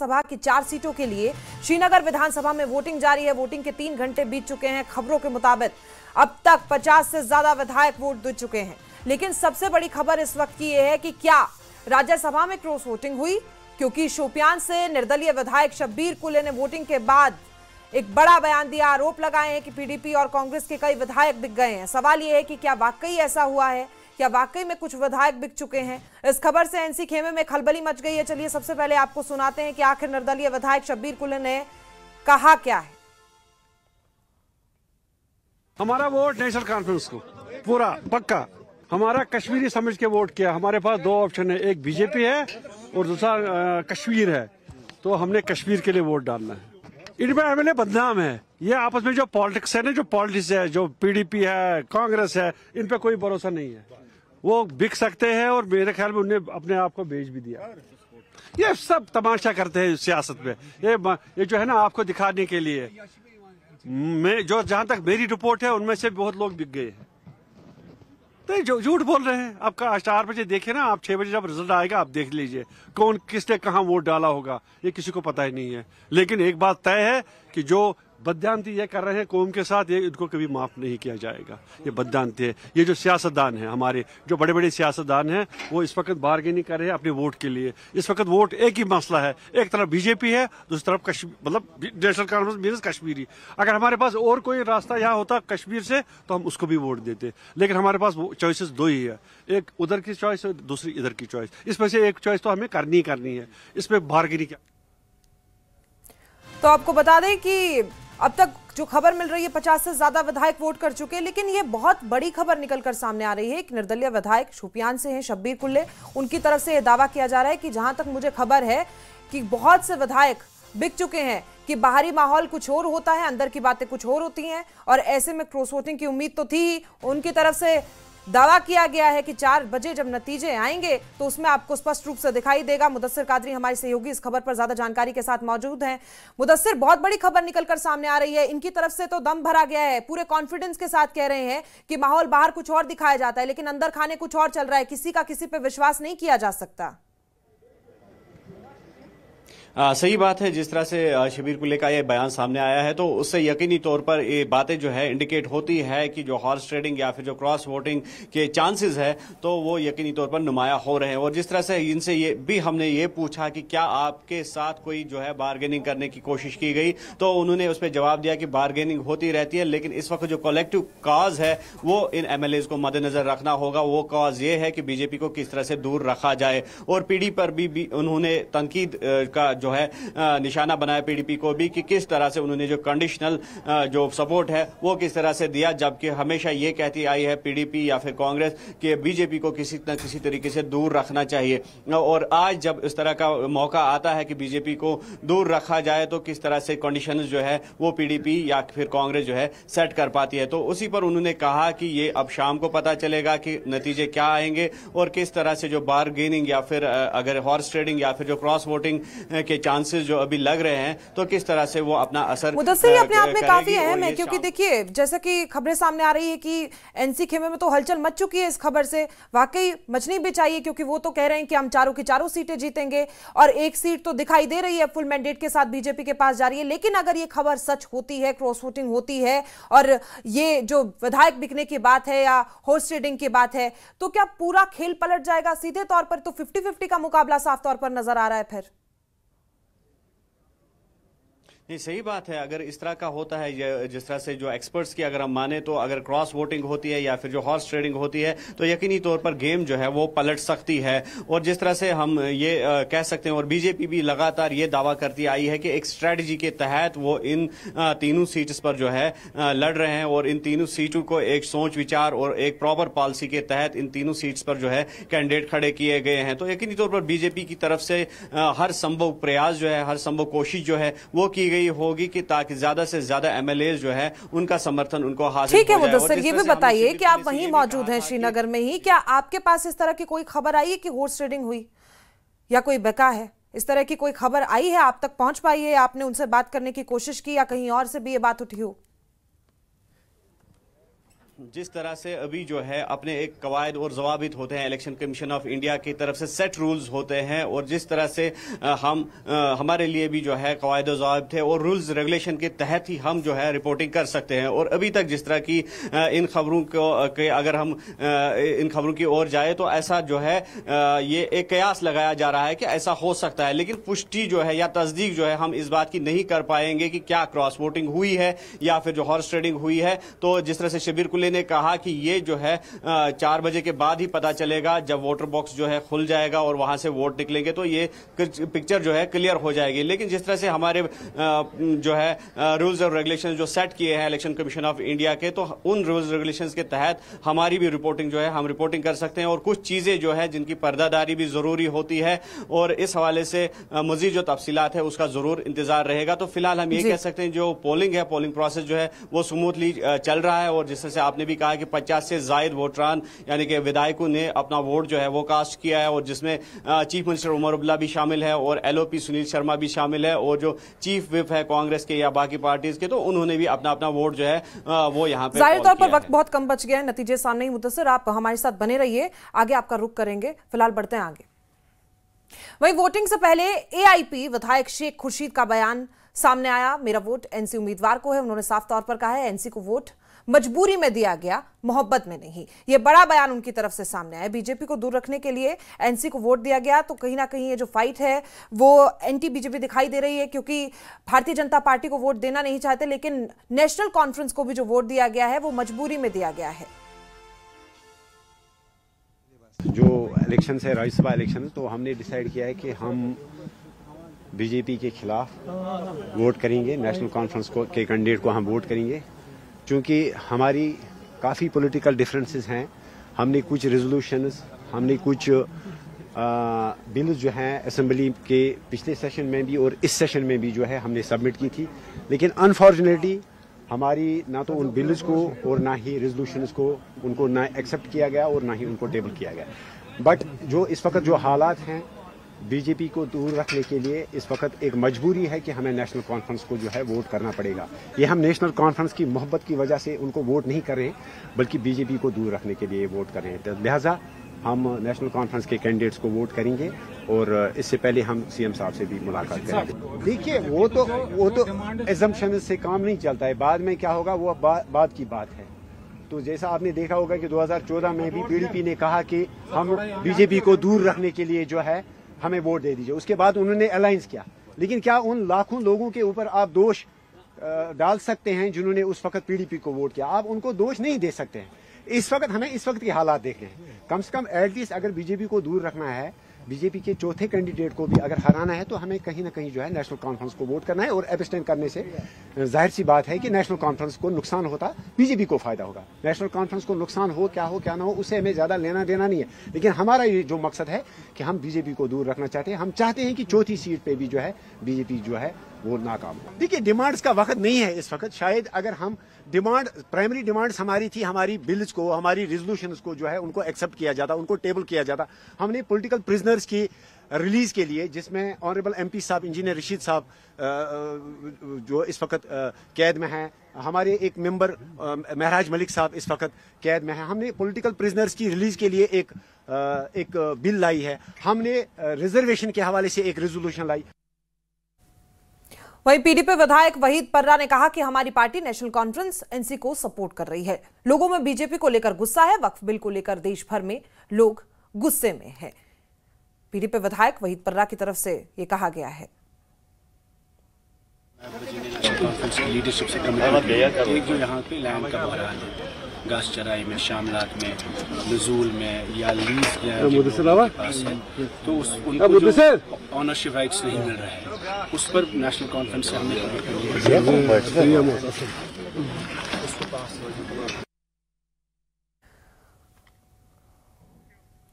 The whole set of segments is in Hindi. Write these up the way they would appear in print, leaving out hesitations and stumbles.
सभा की 4 सीटों के लिए श्रीनगर विधानसभा में वोटिंग जारी है। वोटिंग के 3 घंटे बीत चुके हैं। खबरों के मुताबिक अब तक 50 से ज्यादा विधायक वोट दे चुके हैं। लेकिन सबसे बड़ी खबर इस वक्त की यह है कि क्या राज्यसभा में क्रॉस वोटिंग हुई, क्योंकि शोपियान से निर्दलीय विधायक शब्बीर कुल्ले ने वोटिंग के बाद एक बड़ा बयान दिया, आरोप लगाए हैं कि पीडीपी और कांग्रेस के कई विधायक बिक गए हैं। सवाल यह है कि क्या वाकई ऐसा हुआ है, क्या वाकई में कुछ विधायक बिक चुके हैं। इस खबर से एनसी खेमे में खलबली मच गई है। चलिए सबसे पहले आपको सुनाते हैं कि आखिर निर्दलीय विधायक शब्बीर कुल्ले ने कहा क्या है। हमारा वोट नेशनल कॉन्फ्रेंस को पूरा पक्का हमारा कश्मीरी समझ के वोट किया। हमारे पास 2 ऑप्शन है, एक बीजेपी है और दूसरा कश्मीर है, तो हमने कश्मीर के लिए वोट डालना है। इनमें एमएलए बदनाम है। ये आपस में जो पॉलिटिक्स है ना, जो पॉलिटिक्स है, जो पीडीपी है, कांग्रेस है, इन पे कोई भरोसा नहीं है। वो बिक सकते हैं और मेरे ख्याल में उन्हें अपने आप को बेच भी दिया। ये सब तमाशा करते हैं सियासत में। ये जो है ना, आपको दिखाने के लिए। मैं जो जहां तक मेरी रिपोर्ट है उनमें से बहुत लोग बिक गए हैं, तो जो झूठ बोल रहे हैं। आपका 4 बजे देखे ना, आप 6 बजे जब रिजल्ट आएगा आप देख लीजिए कौन किसने कहां वोट डाला होगा, ये किसी को पता ही नहीं है। लेकिन एक बात तय है कि जो बदयांती ये कर रहे हैं कौम के साथ, ये इनको कभी माफ नहीं किया जाएगा। ये बदयांती है। ये जो सियासतदान है, हमारे जो बड़े बड़े सियासतदान हैं, वो इस वक्त बार्गेनिंग कर रहे हैं अपने वोट के लिए। इस वक्त वोट एक ही मसला है, एक तरफ बीजेपी है, दूसरी तरफ मतलब नेशनल कॉन्फ्रेंस मींस कश्मीरी। अगर हमारे पास और कोई रास्ता यहाँ होता कश्मीर से तो हम उसको भी वोट देते, लेकिन हमारे पास चॉइसेस 2 ही है, एक उधर की चॉइस और दूसरी इधर की चॉइस। इसमें से एक चॉइस तो हमें करनी है। इसमें बार्गेनिंग क्या। तो आपको बता दें कि अब तक जो खबर मिल रही है 50 से ज्यादा विधायक वोट कर चुके हैं, लेकिन ये बहुत बड़ी खबर निकलकर सामने आ रही है। एक निर्दलीय विधायक शोपियान से हैं शब्बीर कुल्ले, उनकी तरफ से यह दावा किया जा रहा है कि जहां तक मुझे खबर है कि बहुत से विधायक बिक चुके हैं, कि बाहरी माहौल कुछ और होता है, अंदर की बातें कुछ और होती हैं, और ऐसे में क्रॉस वोटिंग की उम्मीद तो थी। उनकी तरफ से दावा किया गया है कि 4 बजे जब नतीजे आएंगे तो उसमें आपको स्पष्ट रूप से दिखाई देगा। मुदस्सिर कादरी हमारे सहयोगी इस खबर पर ज्यादा जानकारी के साथ मौजूद हैं। मुदस्सिर, बहुत बड़ी खबर निकलकर सामने आ रही है। इनकी तरफ से तो दम भरा गया है, पूरे कॉन्फिडेंस के साथ कह रहे हैं कि माहौल बाहर कुछ और दिखाया जाता है, लेकिन अंदर खाने कुछ और चल रहा है। किसी का किसी पे विश्वास नहीं किया जा सकता। सही बात है। जिस तरह से शब्बीर कुल्ले का ये बयान सामने आया है, तो उससे यकीनी तौर पर ये बातें जो है इंडिकेट होती है कि जो हॉर्स ट्रेडिंग या फिर जो क्रॉस वोटिंग के चांसेस है, तो वो यकीनी तौर पर नुमाया हो रहे हैं। और जिस तरह से इनसे ये भी हमने ये पूछा कि क्या आपके साथ कोई जो है बार्गेनिंग करने की कोशिश की गई, तो उन्होंने उस पर जवाब दिया कि बार्गेनिंग होती रहती है, लेकिन इस वक्त जो कलेक्टिव कॉज है वो इन एमएलएज को मद्देनजर रखना होगा। वो कॉज ये है कि बीजेपी को किस तरह से दूर रखा जाए। और पीडी पर भी उन्होंने तनकीद का जो है निशाना बनाया पीडीपी को भी, कि किस तरह से उन्होंने जो कंडीशनल जो सपोर्ट है वो किस तरह से दिया, जबकि हमेशा ये कहती आई है पीडीपी या फिर कांग्रेस कि बीजेपी को किसी न किसी तरीके से दूर रखना चाहिए। और आज जब इस तरह का मौका आता है कि बीजेपी को दूर रखा जाए, तो किस तरह से कंडीशंस जो है वो पीडीपी या फिर कांग्रेस जो है सेट कर पाती है। तो उसी पर उन्होंने कहा कि ये अब शाम को पता चलेगा कि नतीजे क्या आएंगे और किस तरह से जो बार्गेनिंग या फिर अगर हॉर्स ट्रेडिंग या फिर जो क्रॉस वोटिंग के चांसेस जो अभी लग रहे हैं, तो किस तरह से वो अपना असर मुदस्सिर अपने आप में काफी अहम है, क्योंकि देखिए जैसा कि खबरें सामने आ रही है कि एनसी खेमे में तो हलचल मच चुकी है इस खबर से। वाकई मचनी भी चाहिए, क्योंकि वो तो कह रहे हैं कि हम चारों की चारों सीटें जीतेंगे, और एक सीट तो दिखाई दे रही है फुल मैंडेट के साथ बीजेपी के पास जा रही है। लेकिन अगर ये खबर सच होती है, क्रॉस वोटिंग होती है, और ये जो विधायक बिकने की बात है या हॉर्स ट्रेडिंग की बात है, तो क्या पूरा खेल पलट जाएगा? सीधे तौर पर तो 50-50 का मुकाबला साफ तौर पर नजर आ रहा है। फिर नहीं, सही बात है। अगर इस तरह का होता है, जिस तरह से जो एक्सपर्ट्स की अगर हम माने, तो अगर क्रॉस वोटिंग होती है या फिर जो हॉर्स ट्रेडिंग होती है, तो यकीनी तौर पर गेम जो है वो पलट सकती है। और जिस तरह से हम ये कह सकते हैं, और बीजेपी भी लगातार ये दावा करती आई है कि एक स्ट्रेटजी के तहत वो इन तीनों सीट्स पर जो है लड़ रहे हैं, और इन तीनों सीटों को एक सोच विचार और एक प्रॉपर पॉलिसी के तहत इन तीनों सीट्स पर जो है कैंडिडेट खड़े किए गए हैं। तो यकीनी तौर पर बीजेपी की तरफ से हर संभव प्रयास जो है, हर संभव कोशिश जो है वो की गई होगी कि ताकि ज्यादा से ज्यादा एमएलए जो है उनका समर्थन उनको हासिल हो जाए। ठीक है मुदस्सिर, ये भी बताइए कि आप वहीं मौजूद हैं श्रीनगर में ही, क्या आपके पास इस तरह की कोई खबर आई है कि हॉर्स ट्रेडिंग हुई या कोई बेका है? इस तरह की कोई खबर आई है, आप तक पहुंच पाई है, आपने उनसे बात करने की कोशिश की, या कहीं और से भी ये बात उठी हो? जिस तरह से अभी जो है अपने एक कवायद और जवाबित होते हैं, इलेक्शन कमीशन ऑफ इंडिया की तरफ से सेट रूल्स होते हैं, और जिस तरह से हमारे लिए भी जो है कवायद और जवाबित है और रूल्स रेगुलेशन के तहत ही हम जो है रिपोर्टिंग कर सकते हैं। और अभी तक जिस तरह की इन खबरों को अगर हम इन खबरों की ओर जाए तो ऐसा जो है ये एक कयास लगाया जा रहा है कि ऐसा हो सकता है, लेकिन पुष्टि जो है या तस्दीक जो है हम इस बात की नहीं कर पाएंगे कि क्या क्रॉस वोटिंग हुई है या फिर जो हॉर्स ट्रेडिंग हुई है। तो जिस तरह से शब्बीर कुल्ले ने कहा कि ये जो है 4 बजे के बाद ही पता चलेगा, जब वोटर बॉक्स जो है खुल जाएगा और वहां से वोट निकलेंगे तो ये पिक्चर जो है क्लियर हो जाएगी। लेकिन जिस तरह से हमारे जो है रूल्स और रेगुलेशन जो सेट किए हैं इलेक्शन कमीशन ऑफ इंडिया के, तो उन रूल्स रेगुलेशंस के तहत हमारी भी रिपोर्टिंग जो है हम रिपोर्टिंग कर सकते हैं, और कुछ चीजें जो है जिनकी पर्दादारी भी जरूरी होती है, और इस हवाले से मजीद जो तफसीलात है उसका जरूर इंतजार रहेगा। तो फिलहाल हम ये कह सकते हैं जो पोलिंग है, पोलिंग प्रोसेस जो है वो स्मूथली चल रहा है, और जिस तरह से आपने भी कहा कि 50 से जायद वोटरान यानी कि विधायकों ने अपना वोट जो है वो कास्ट किया है, और जिसमें चीफ मिनिस्टर उमर अब्दुल्ला भी शामिल है और LOP सुनील शर्मा भी शामिल है, और जो चीफ विप है कांग्रेस के या बाकी पार्टीज के, तो उन्होंने भी अपना अपना वोट जो है वो यहाँ पे जाहिर तौर पर वक्त बहुत कम बच गया है, नतीजे सामने ही। मुद्दसर, आप हमारे साथ बने रहिए, आगे आपका रुख करेंगे, फिलहाल बढ़ते हैं आगे। वहीं वोटिंग से पहले AIP विधायक शेख खुर्शीद का बयान सामने आया। मेरा वोट NC उम्मीदवार को है। उन्होंने साफ तौर पर कहा है NC को वोट मजबूरी में दिया गया, मोहब्बत में नहीं। यह बड़ा बयान उनकी तरफ से सामने आया। बीजेपी को दूर रखने के लिए NC को वोट दिया गया, तो कहीं ना कहीं ये जो फाइट है वो एंटी बीजेपी दिखाई दे रही है, क्योंकि भारतीय जनता पार्टी को वोट देना नहीं चाहते, लेकिन नेशनल कॉन्फ्रेंस को भी जो वोट दिया गया है वो मजबूरी में दिया गया है। जो इलेक्शन है, राज्यसभा इलेक्शन, तो हमने डिसाइड किया है कि हम बीजेपी के खिलाफ वोट करेंगे, नेशनल कॉन्फ्रेंस के कैंडिडेट को हम वोट करेंगे, क्योंकि हमारी काफ़ी पॉलिटिकल डिफरेंसेस हैं। हमने कुछ रेजोल्यूशंस, हमने कुछ बिल्स जो हैं असेंबली के पिछले सेशन में भी और इस सेशन में भी जो है हमने सबमिट की थी, लेकिन अनफॉर्चुनेटली हमारी ना तो उन बिल्स को और ना ही रेजोल्यूशंस को उनको ना एक्सेप्ट किया गया और ना ही उनको टेबल किया गया। बट जो इस वक्त जो हालात हैं, बीजेपी को दूर रखने के लिए इस वक्त एक मजबूरी है कि हमें नेशनल कॉन्फ्रेंस को जो है वोट करना पड़ेगा। ये हम नेशनल कॉन्फ्रेंस की मोहब्बत की वजह से उनको वोट नहीं कर रहे, बल्कि बीजेपी को दूर रखने के लिए वोट कर रहे हैं। तो लिहाजा हम नेशनल कॉन्फ्रेंस के कैंडिडेट्स को वोट करेंगे, और इससे पहले हम CM साहब से भी मुलाकात करेंगे। देखिए, वो तो एजम्पशन से काम नहीं चलता है, बाद में क्या होगा वो बाद की बात है। तो जैसा आपने देखा होगा कि 2014 में भी PDP ने कहा कि हम बीजेपी को दूर रखने के लिए जो है हमें वोट दे दीजिए, उसके बाद उन्होंने अलायंस किया। लेकिन क्या उन लाखों लोगों के ऊपर आप दोष डाल सकते हैं जिन्होंने उस वक्त PDP को वोट किया? आप उनको दोष नहीं दे सकते हैं। इस वक्त हमें इस वक्त के हालात देखने हैं। कम से कम एटलीस्ट अगर बीजेपी को दूर रखना है, बीजेपी के चौथे कैंडिडेट को भी अगर हराना है, तो हमें कहीं ना कहीं जो है नेशनल कॉन्फ्रेंस को वोट करना है, और एब्सटेन करने से जाहिर सी बात है कि नेशनल कॉन्फ्रेंस को नुकसान होता, बीजेपी को फायदा होगा। नेशनल कॉन्फ्रेंस को नुकसान हो क्या ना हो, उससे हमें ज्यादा लेना देना नहीं है, लेकिन हमारा ये जो मकसद है कि हम बीजेपी को दूर रखना चाहते हैं। हम चाहते हैं कि चौथी सीट पे भी जो है बीजेपी जो है वो नाकाम हो। देखिए, डिमांड्स का वक्त नहीं है इस वक्त। शायद अगर हम प्राइमरी डिमांड्स हमारी थी, हमारी बिल्स को, हमारी रेजोल्यूशंस को जो है उनको एक्सेप्ट किया जाता, उनको टेबल किया जाता। हमने पॉलिटिकल प्रिजनर्स की रिलीज के लिए, जिसमें ऑनरेबल MP साहब, इंजीनियर रशीद साहब जो इस वक्त कैद में हैं, हमारे एक मेंबर महराज मलिक साहब इस वक्त कैद में हैं, हमने पॉलिटिकल प्रिजनर्स की रिलीज के लिए एक बिल लाई है। हमने रिजर्वेशन के हवाले से एक रेजोल्यूशन लाई। वहीं PDP विधायक वहीद पर्रा ने कहा कि हमारी पार्टी नेशनल कॉन्फ्रेंस NC को सपोर्ट कर रही है। लोगों में बीजेपी को लेकर गुस्सा है। वक्फ बिल को लेकर देश भर में लोग गुस्से में हैं। PDP विधायक वहीद पर्रा की तरफ से ये कहा गया है। कॉन्फ्रेंस की लीडरशिप से कमिटमेंट, एक जो यहाँ पे लैंड का बहरान है, घास चराई में, शामलात में, नजूल में या लीज पास है, तो उनको जो ऑनरशिप राइट्स नहीं मिल रहा है, उस पर नेशनल कॉन्फ्रेंस से हमने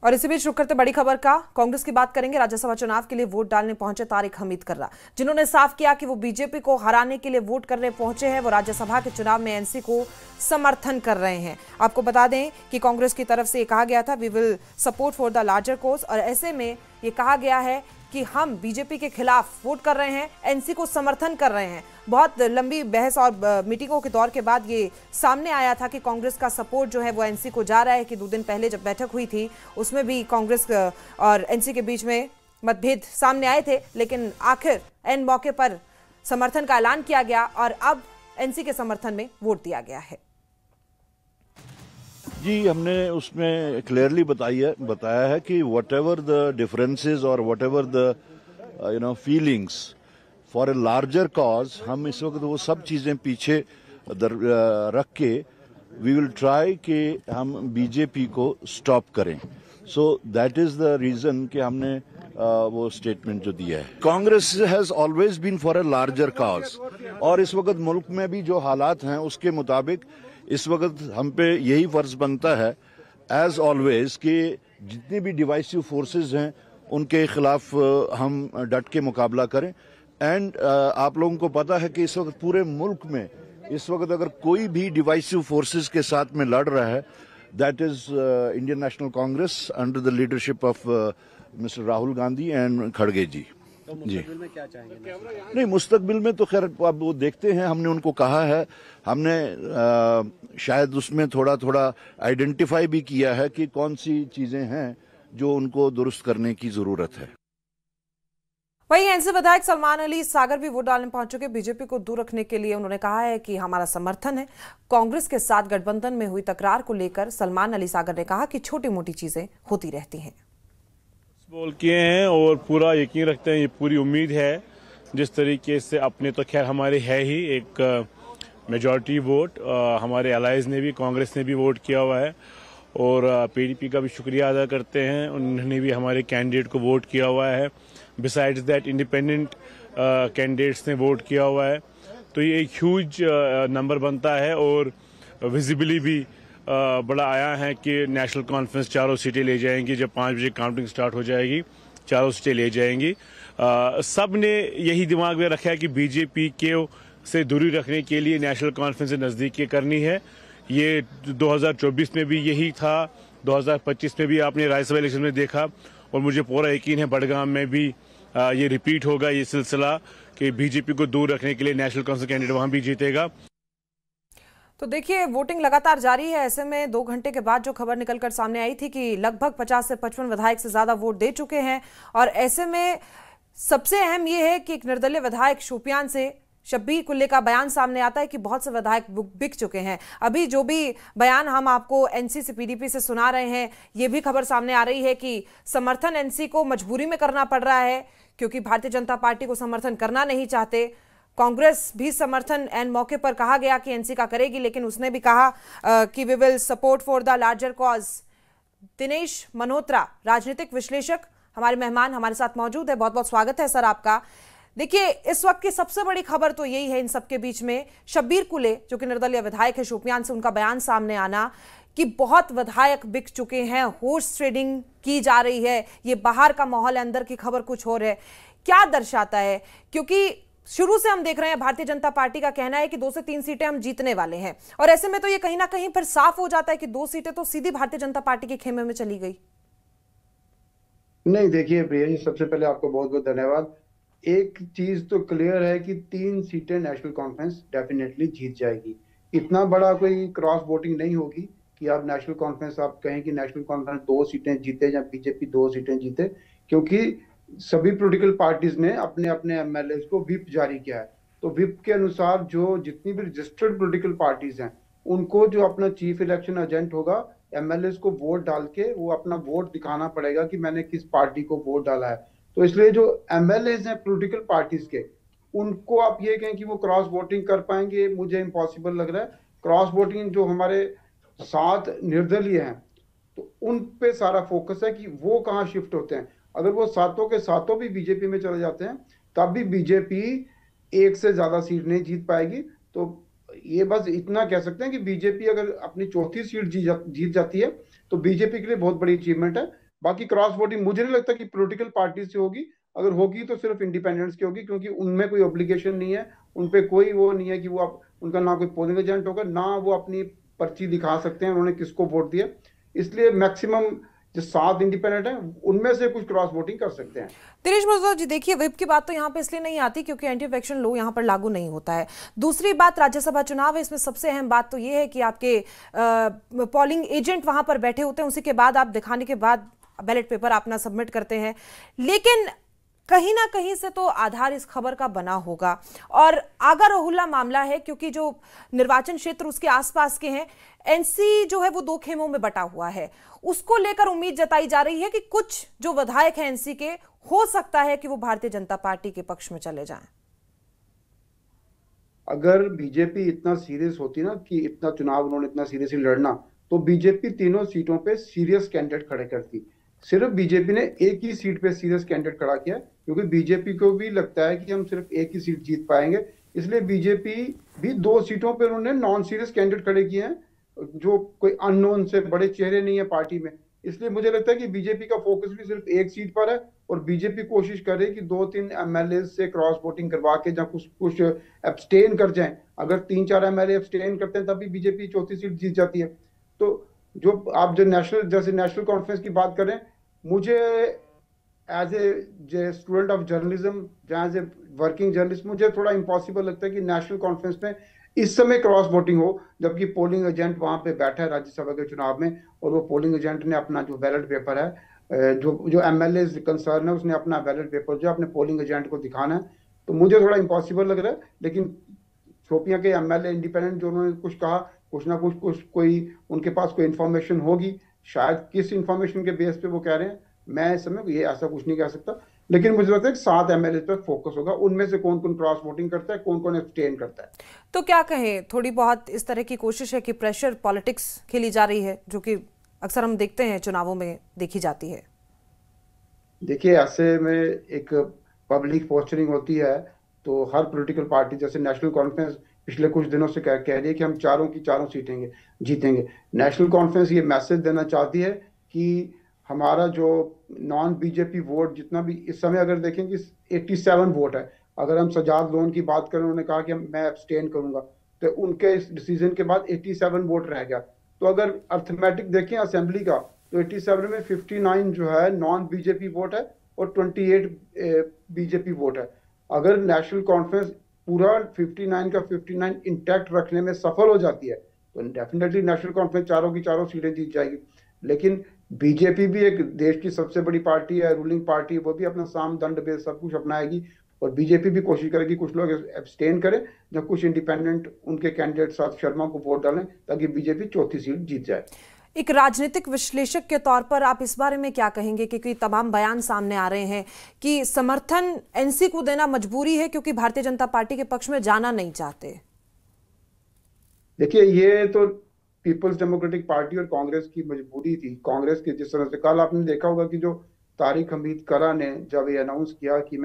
और इसी बीच रुक करते बड़ी खबर का कांग्रेस की बात करेंगे। राज्यसभा चुनाव के लिए वोट डालने पहुंचे तारिक हमीद कर्रा, जिन्होंने साफ किया कि वो बीजेपी को हराने के लिए वोट करने पहुंचे हैं। वो राज्यसभा के चुनाव में NC को समर्थन कर रहे हैं। आपको बता दें कि कांग्रेस की तरफ से ये कहा गया था, we will support for the larger cause, और ऐसे में ये कहा गया है कि हम बीजेपी के खिलाफ वोट कर रहे हैं, एनसी को समर्थन कर रहे हैं। बहुत लंबी बहस और मीटिंगों के दौर के बाद ये सामने आया था कि कांग्रेस का सपोर्ट जो है वो एनसी को जा रहा है, कि 2 दिन पहले जब बैठक हुई थी उसमें भी कांग्रेस और एनसी के बीच में मतभेद सामने आए थे, लेकिन आखिर एन मौके पर समर्थन का ऐलान किया गया और अब एनसी के समर्थन में वोट दिया गया है। जी, हमने उसमें क्लियरली बताया है कि वट एवर द डिफरेंसेस और what ever the feelings for a larger cause, हम इस वक्त वो सब चीजें पीछे रख के वी विल ट्राई कि हम बीजेपी को स्टॉप करें। So that is the reason कि हमने वो स्टेटमेंट जो दिया है। Congress has always been for a larger cause, और इस वक्त मुल्क में भी जो हालात हैं उसके मुताबिक इस वक्त हम पे यही फर्ज बनता है एज ऑलवेज कि जितनी भी डिवाइसिव फोर्सेस हैं उनके खिलाफ हम डट के मुकाबला करें। एंड आप लोगों को पता है कि इस वक्त पूरे मुल्क में इस वक्त अगर कोई भी डिवाइसिव फोर्सेस के साथ में लड़ रहा है, that is Indian national Congress under the leadership of mister Rahul Gandhi and खड़गे जी। जी, में क्या चाहेंगे? नहीं, मुस्तकबिल में तो खैर अब वो देखते हैं। हमने उनको कहा है, हमने शायद उसमें थोड़ा थोड़ा आइडेंटिफाई भी किया है कि कौन सी चीजें हैं जो उनको दुरुस्त करने की जरूरत है। वहीं एनसी विधायक सलमान अली सागर भी वोट डालने पहुंच चुके। बीजेपी को दूर रखने के लिए उन्होंने कहा है कि हमारा समर्थन है। कांग्रेस के साथ गठबंधन में हुई तकरार को लेकर सलमान अली सागर ने कहा कि छोटी मोटी चीजें होती रहती हैं। बोल किए हैं और पूरा यकीन रखते हैं, ये पूरी उम्मीद है जिस तरीके से अपने तो खैर हमारे है ही एक मेजॉरिटी वोट, हमारे अलाइज ने भी, कांग्रेस ने भी वोट किया हुआ है और पीडीपी का भी शुक्रिया अदा करते हैं, उन्होंने भी हमारे कैंडिडेट को वोट किया हुआ है। बिसाइड्स दैट इंडिपेंडेंट कैंडिडेट्स ने वोट किया हुआ है। तो ये एक ह्यूज नंबर बनता है और विजिबली भी बड़ा आया है कि नेशनल कॉन्फ्रेंस चारों सीटें ले जाएंगी। जब 5 बजे काउंटिंग स्टार्ट हो जाएगी चारों सीटें ले जाएंगी। सब ने यही दिमाग में रखा है कि बीजेपी के से दूरी रखने के लिए नेशनल कॉन्फ्रेंस से नज़दीकी करनी है। ये 2024 में भी यही था, 2025 में भी आपने राज्यसभा इलेक्शन में देखा और मुझे पूरा यकीन है बड़गाम में भी ये रिपीट होगा ये सिलसिला कि बीजेपी को दूर रखने के लिए नेशनल कॉन्फ्रेंस कैंडिडेट वहां भी जीतेगा। तो देखिए, वोटिंग लगातार जारी है। ऐसे में 2 घंटे के बाद जो खबर निकलकर सामने आई थी कि लगभग 50 से 55 विधायक से ज्यादा वोट दे चुके हैं और ऐसे में सबसे अहम यह है कि एक निर्दलीय विधायक शोपियान से शब्बीर कुल्ले का बयान सामने आता है कि बहुत से विधायक बिक चुके हैं। अभी जो भी बयान हम आपको एनसी से, पीडीपी से सुना रहे हैं, ये भी खबर सामने आ रही है कि समर्थन एनसी को मजबूरी में करना पड़ रहा है क्योंकि भारतीय जनता पार्टी को समर्थन करना नहीं चाहते। कांग्रेस भी समर्थन एन मौके पर कहा गया कि एनसी का करेगी, लेकिन उसने भी कहा कि we will support for the larger cause. Dinesh Malhotra, राजनीतिक विश्लेषक, हमारे मेहमान हमारे साथ मौजूद है। बहुत बहुत स्वागत है सर आपका। देखिए, इस वक्त की सबसे बड़ी खबर तो यही है इन सबके बीच में, शब्बीर कुले जो कि निर्दलीय विधायक है शोपियान से, उनका बयान सामने आना कि बहुत विधायक बिक चुके हैं, हॉर्स ट्रेडिंग की जा रही है। ये बाहर का माहौल है, अंदर की खबर कुछ और है। क्या दर्शाता है? क्योंकि शुरू से हम देख रहे हैं भारतीय जनता पार्टी का कहना है कि 2 से 3 सीटें हम जीतने वाले हैं और ऐसे में तो ये कहीं ना कहीं फिर साफ हो जाता है कि 2 सीटें तो सीधी भारतीय जनता पार्टी के खेमे में चली गई। नहीं, देखिए प्रिया जी, सबसे पहले आपको बहुत बहुत धन्यवाद। एक चीज तो क्लियर है कि 3 सीटें नेशनल कॉन्फ्रेंस डेफिनेटली जीत जाएगी। इतना बड़ा कोई क्रॉस वोटिंग नहीं होगी कि आप नेशनल कॉन्फ्रेंस आप कहें कि नेशनल कॉन्फ्रेंस 2 सीटें जीते या बीजेपी 2 सीटें जीते, क्योंकि सभी पॉलिटिकल पार्टीज ने अपने अपने एमएलए को व्हिप जारी किया है। तो व्हिप के अनुसार जो जितनी भी रजिस्टर्ड पॉलिटिकल पार्टीज हैं उनको जो अपना चीफ इलेक्शन एजेंट होगा, एमएलए को वोट डाल के वो अपना वोट दिखाना पड़ेगा कि मैंने किस पार्टी को वोट डाला है। तो इसलिए जो एमएलए हैं पॉलिटिकल पार्टीज के, उनको आप ये कहें कि वो क्रॉस वोटिंग कर पाएंगे, मुझे इम्पॉसिबल लग रहा है। क्रॉस वोटिंग जो हमारे 7 निर्दलीय हैं तो उन पे सारा फोकस है कि वो कहाँ शिफ्ट होते हैं। अगर वो 7 के 7 भी बीजेपी में चले जाते हैं तब भी बीजेपी 1 से ज्यादा सीट नहीं जीत पाएगी। तो ये बस इतना कह सकते हैं कि बीजेपी अगर अपनी 4थी सीट जीत जाती है तो बीजेपी के लिए बहुत बड़ी अचीवमेंट है। बाकी क्रॉस वोटिंग मुझे नहीं लगता कि पॉलिटिकल पार्टी से होगी, अगर होगी तो सिर्फ इंडिपेंडेंट्स की होगी, क्योंकि उनमें कोई ऑब्लिगेशन नहीं है, उनपे कोई वो नहीं है कि वो उनका ना कोई पोलिंग एजेंट होगा, ना वो अपनी पर्ची दिखा सकते हैं उन्होंने किसको वोट दिया। इसलिए मैक्सिमम जो 7 इंडिपेंडेंट हैं उनमें से कुछ क्रॉस वोटिंग कर सकते हैं। दिनेश मजदूर जी, देखिए व्हिप की बात तो यहाँ पे इसलिए नहीं आती क्योंकि एंटी इन्फेक्शन लॉ यहाँ पर लागू नहीं होता है। दूसरी बात, राज्यसभा चुनाव है, इसमें सबसे अहम बात तो ये है कि आपके पोलिंग एजेंट वहां पर बैठे होते हैं, उसी के बाद आप दिखाने के बाद बैलेट पेपर अपना सबमिट करते हैं। लेकिन कहीं ना कहीं से तो आधार इस खबर का बना होगा, और आगा रहुल्ला मामला है क्योंकि जो निर्वाचन क्षेत्र उसके आसपास के हैं, एनसी जो है वो 2 खेमों में बटा हुआ है। उसको लेकर उम्मीद जताई जा रही है कि कुछ जो विधायक हैं एनसी के, हो सकता है कि वो भारतीय जनता पार्टी के पक्ष में चले जाएं। अगर बीजेपी इतना सीरियस होती ना कि इतना चुनाव उन्होंने इतना सीरियसली लड़ना, तो बीजेपी तीनों सीटों पे सीरियस कैंडिडेट खड़े करती। सिर्फ बीजेपी ने एक ही सीट पे सीरियस कैंडिडेट खड़ा किया क्योंकि बीजेपी को भी लगता है कि हम सिर्फ एक ही सीट जीत पाएंगे, इसलिए बीजेपी भी 2 सीटों पे उन्होंने नॉन सीरियस कैंडिडेट खड़े किए हैं जो कोई अननोन से बड़े चेहरे नहीं है पार्टी में। इसलिए मुझे लगता है कि बीजेपी का फोकस भी सिर्फ एक सीट पर है और बीजेपी कोशिश कर रही है कि 2-3 एमएलए से क्रॉस वोटिंग करवा के या कुछ एब्सटेन कर जाएं। अगर 3-4 एमएलए एब्सटेन करते हैं तब भी बीजेपी चौथी सीट जीत जाती है। तो जो आप जो नेशनल कॉन्फ्रेंस की बात करें, मुझे as a student of journalism, as a working journalist, मुझे थोड़ा इम्पॉसिबल लगता है कि नेशनल कॉन्फ्रेंस में इस समय क्रॉस वोटिंग हो, जबकि पोलिंग एजेंट वहां पे बैठा है राज्यसभा के चुनाव में, और वो पोलिंग एजेंट ने अपना जो बैलेट पेपर है, जो एमएलए कंसर्न है, उसने अपना बैलेट पेपर जो अपने पोलिंग एजेंट को दिखाना है। तो मुझे थोड़ा इम्पॉसिबल लग रहा है, लेकिन शोपियां के एमएलए इंडिपेंडेंट जो उन्होंने कुछ कहा, कुछ ना कुछ कोई उनके पास कोई इन्फॉर्मेशन होगी, शायद किस इन्फॉर्मेशन के बेस पे वो कह रहे हैं, मैं इस समय ये ऐसा कुछ नहीं कह सकता। लेकिन मुझे लगता है कि 7 एमएलए पर फोकस होगा, उनमें से कौन कौन क्रॉस वोटिंग करता है, कौन कौन एब्सटेन करता है। तो क्या कहें, थोड़ी बहुत इस तरह की कोशिश है कि प्रेशर पॉलिटिक्स खेली जा रही है, जो कि अक्सर हम देखते हैं चुनावों में देखी जाती है। देखिए, ऐसे में एक पब्लिक पोस्चरिंग होती है, तो हर पॉलिटिकल पार्टी, जैसे नेशनल कॉन्फ्रेंस पिछले कुछ दिनों से कह रही है कि हम चारों की चारों सीटें जीतेंगे। नेशनल कॉन्फ्रेंस ये मैसेज देना चाहती है कि हमारा जो नॉन बीजेपी वोट जितना भी इस समय, अगर देखें कि 87 वोट है, अगर हम सजाद लोन की बात करें, उन्होंने कहा कि मैं एब्सटेन करूंगा, तो उनके इस डिसीजन के बाद 87 वोट रह गया। तो अगर अर्थमेटिक देखें असेंबली का, तो 87 में 59 जो है नॉन बीजेपी वोट है और 28 बीजेपी वोट है। अगर नेशनल कॉन्फ्रेंस पूरा 59 का 59 इंटैक्ट रखने में सफल हो जाती है तो डेफिनेटली नेशनल कॉन्फ्रेंस चारों की चारों सीटें जीत जाएगी। लेकिन बीजेपी भी एक देश की सबसे बड़ी पार्टी है, रूलिंग पार्टी, वो भी अपना साम दंड भेद सब कुछ अपनाएगी, और बीजेपी भी कोशिश करेगी कुछ लोग एब्सटेन करें या कुछ इंडिपेंडेंट उनके कैंडिडेट साथ शर्मा को वोट डालें ताकि बीजेपी चौथी सीट जीत जाए। एक राजनीतिक विश्लेषक के तौर पर आप इस बारे में क्या कहेंगे, क्योंकि तमाम बयान सामने आ रहे हैं कि समर्थन एनसी को देना मजबूरी है क्योंकि भारतीय जनता पार्टी के पक्ष में जाना नहीं चाहते। देखिए, ये तो पीपल्स डेमोक्रेटिक पार्टी और कांग्रेस की मजबूरी थी। कांग्रेस की जिस तरह से कल आपने देखा होगा कि जो तारिक हमीद करा ने जब ये अनाउंस किया कि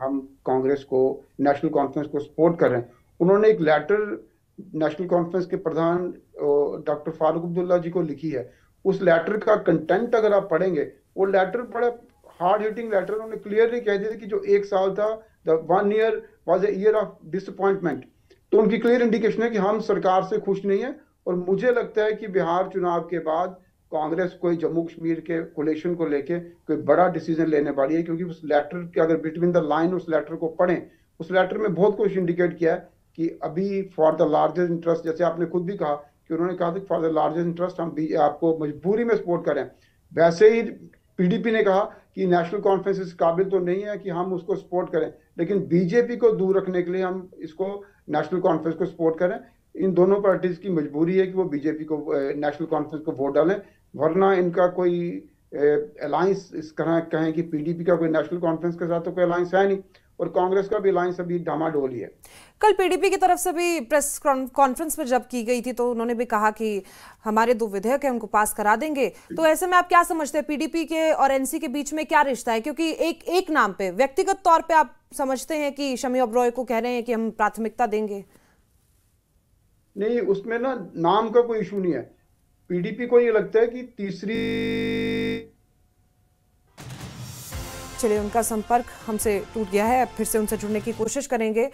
हम कांग्रेस को, नेशनल कॉन्फ्रेंस को सपोर्ट कर रहे हैं, उन्होंने एक लेटर नेशनल कॉन्फ्रेंस के प्रधान डॉक्टर फारूक अब्दुल्ला जी को लिखी है। उस लेटर का कंटेंट अगर आप पढ़ेंगे, वो लेटर बड़ा हार्ड हिटिंग लेटर, उन्होंने क्लियरली कह दिया कि जो 1 साल था, the 1 year was a year of disappointment. तो उनकी क्लियर इंडिकेशन है कि हम सरकार से खुश नहीं है, और मुझे लगता है कि बिहार चुनाव के बाद कांग्रेस कोई जम्मू कश्मीर के कोलेशन को लेके कोई बड़ा डिसीजन लेने वाली है, क्योंकि उस लेटर के अगर बिटवीन द लाइन उस लेटर को पढ़ें, उस लेटर में बहुत कुछ इंडिकेट किया है कि अभी फॉर द लार्जेस्ट इंटरेस्ट, जैसे आपने खुद भी कहा कि उन्होंने कहा था फॉर द लार्जेस्ट इंटरेस्ट हम आपको मजबूरी में सपोर्ट करें, वैसे ही पीडीपी ने कहा कि नेशनल कॉन्फ्रेंस इस काबिल तो नहीं है कि हम उसको सपोर्ट करें, लेकिन बीजेपी को दूर रखने के लिए हम इसको नेशनल कॉन्फ्रेंस को सपोर्ट करें। इन दोनों पार्टीज की मजबूरी है कि वो बीजेपी को, नेशनल कॉन्फ्रेंस को वोट डालें, वरना इनका कोई अलायंस इस तरह कहें कि पीडीपी का कोई नेशनल कॉन्फ्रेंस के साथ तो कोई अलायंस है नहीं, और कांग्रेस का भी अलायंस अभी डामाडोल ही है। कल पीडीपी की तरफ से भी प्रेस कॉन्फ्रेंस में जब की गई थी तो उन्होंने भी कहा कि हमारे 2 विधेयक है उनको पास करा देंगे। तो ऐसे में आप क्या समझते हैं, पीडीपी के और एनसी के बीच में क्या रिश्ता है? क्योंकि एक नाम पे व्यक्तिगत तौर पे आप समझते हैं कि शमी ओबरॉय को कह रहे हैं कि हम प्राथमिकता देंगे। नहीं, उसमें ना नाम का कोई इशू नहीं है। पीडीपी को ये लगता है कि तीसरी, चलिए उनका संपर्क हमसे टूट गया है, अब फिर से उनसे जुड़ने की कोशिश करेंगे।